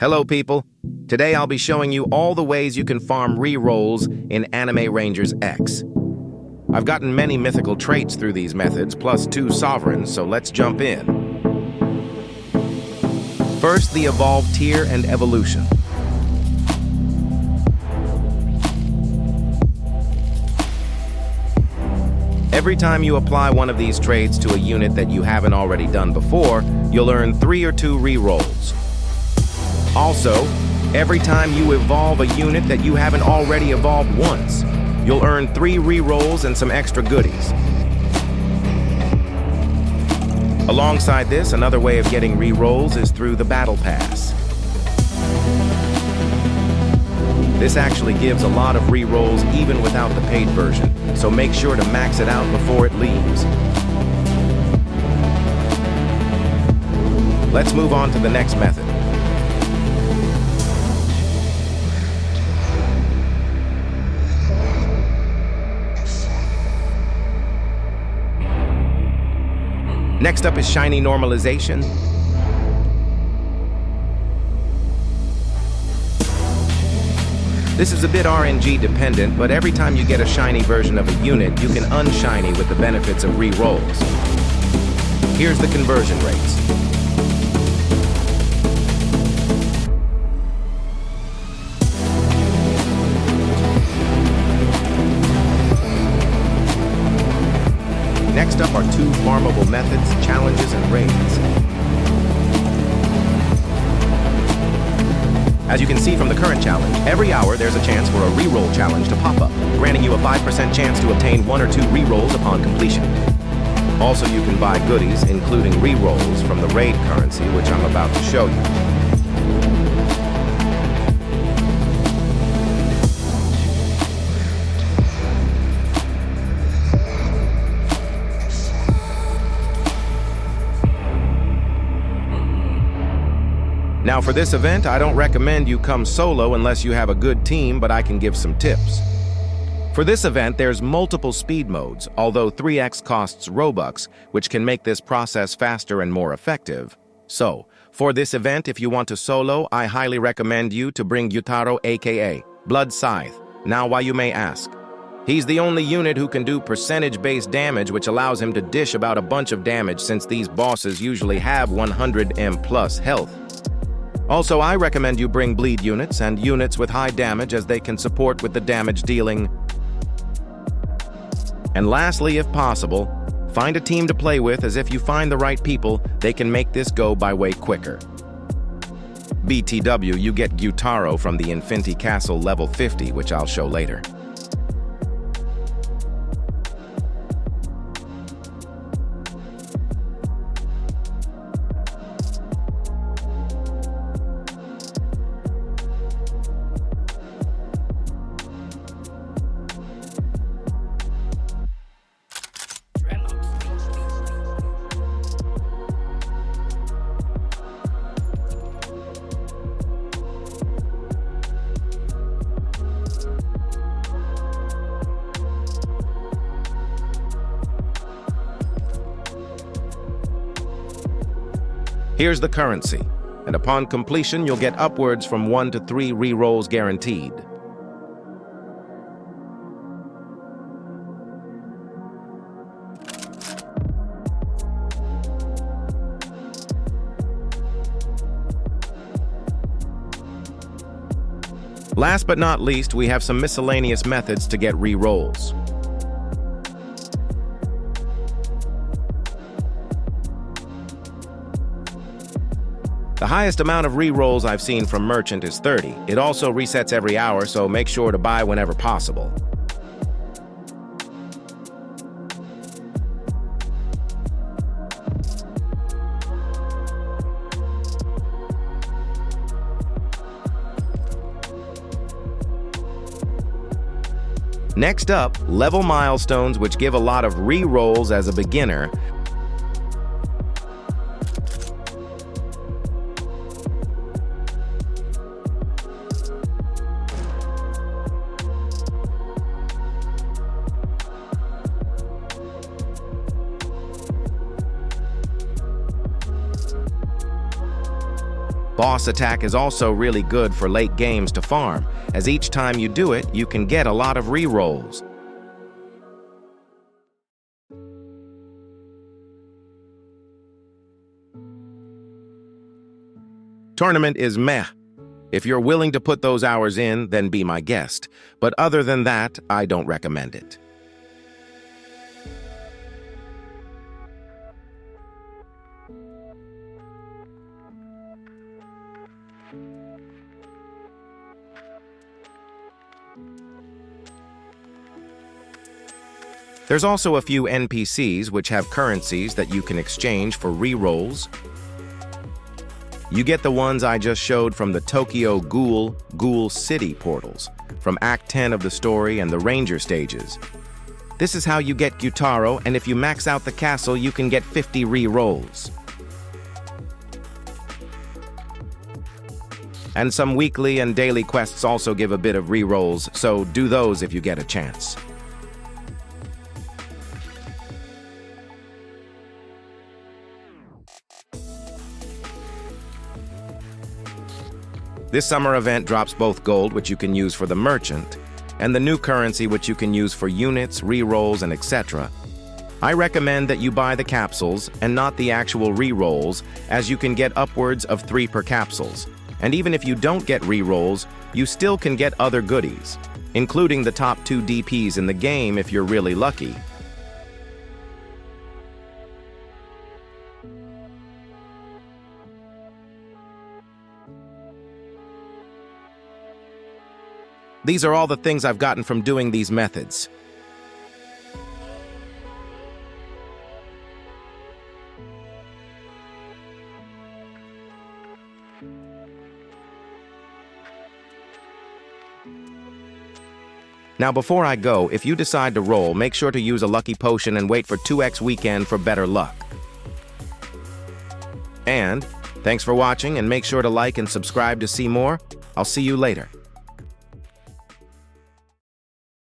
Hello people, today I'll be showing you all the ways you can farm re-rolls in Anime Rangers X. I've gotten many mythical traits through these methods, plus 2 sovereigns, so let's jump in. First, the Evolve tier and Evolution. Every time you apply one of these traits to a unit that you haven't already done before, you'll earn 3 or 2 re-rolls. Also, every time you evolve a unit that you haven't already evolved once, you'll earn 3 re-rolls and some extra goodies. Alongside this, another way of getting re-rolls is through the Battle Pass. This actually gives a lot of re-rolls even without the paid version, so make sure to max it out before it leaves. Let's move on to the next method. Next up is shiny normalization. This is a bit RNG dependent, but every time you get a shiny version of a unit, you can unshiny with the benefits of re-rolls. Here's the conversion rates. Next up are 2 farmable methods, challenges, and raids. As you can see from the current challenge, every hour there's a chance for a re-roll challenge to pop up, granting you a 5% chance to obtain 1 or 2 re-rolls upon completion. Also, you can buy goodies, including re-rolls from the raid currency, which I'm about to show you. Now for this event, I don't recommend you come solo unless you have a good team, but I can give some tips. For this event, there's multiple speed modes, although 3x costs Robux, which can make this process faster and more effective. So, for this event, if you want to solo, I highly recommend you to bring Gyutaro aka Blood Scythe. Now why you may ask. He's the only unit who can do percentage-based damage, which allows him to dish about a bunch of damage since these bosses usually have 100m plus health. Also, I recommend you bring bleed units and units with high damage as they can support with the damage dealing. And lastly, if possible, find a team to play with, as if you find the right people, they can make this go by way quicker. BTW, you get Gyutaro from the Infinity Castle level 50, which I'll show later. Here's the currency, and upon completion, you'll get upwards from 1 to 3 re-rolls guaranteed. Last but not least, we have some miscellaneous methods to get re-rolls. The highest amount of re-rolls I've seen from Merchant is 30. It also resets every hour, so make sure to buy whenever possible. Next up, level milestones, which give a lot of re-rolls as a beginner. Boss attack is also really good for late games to farm, as each time you do it, you can get a lot of re-rolls. Tournament is meh. If you're willing to put those hours in, then be my guest. But other than that, I don't recommend it. There's also a few NPCs which have currencies that you can exchange for re-rolls. You get the ones I just showed from the Tokyo Ghoul City portals, from Act 10 of the story and the Ranger stages. This is how you get Gyutaro, and if you max out the castle, you can get 50 re-rolls. And some weekly and daily quests also give a bit of re-rolls, so do those if you get a chance. This summer event drops both gold, which you can use for the merchant, and the new currency, which you can use for units, re-rolls, and etc. I recommend that you buy the capsules and not the actual re-rolls, as you can get upwards of 3 per capsules. And even if you don't get re-rolls, you still can get other goodies, including the top 2 DPs in the game if you're really lucky. These are all the things I've gotten from doing these methods. Now before I go, if you decide to roll, make sure to use a lucky potion and wait for 2x weekend for better luck. And thanks for watching, and make sure to like and subscribe to see more. I'll see you later.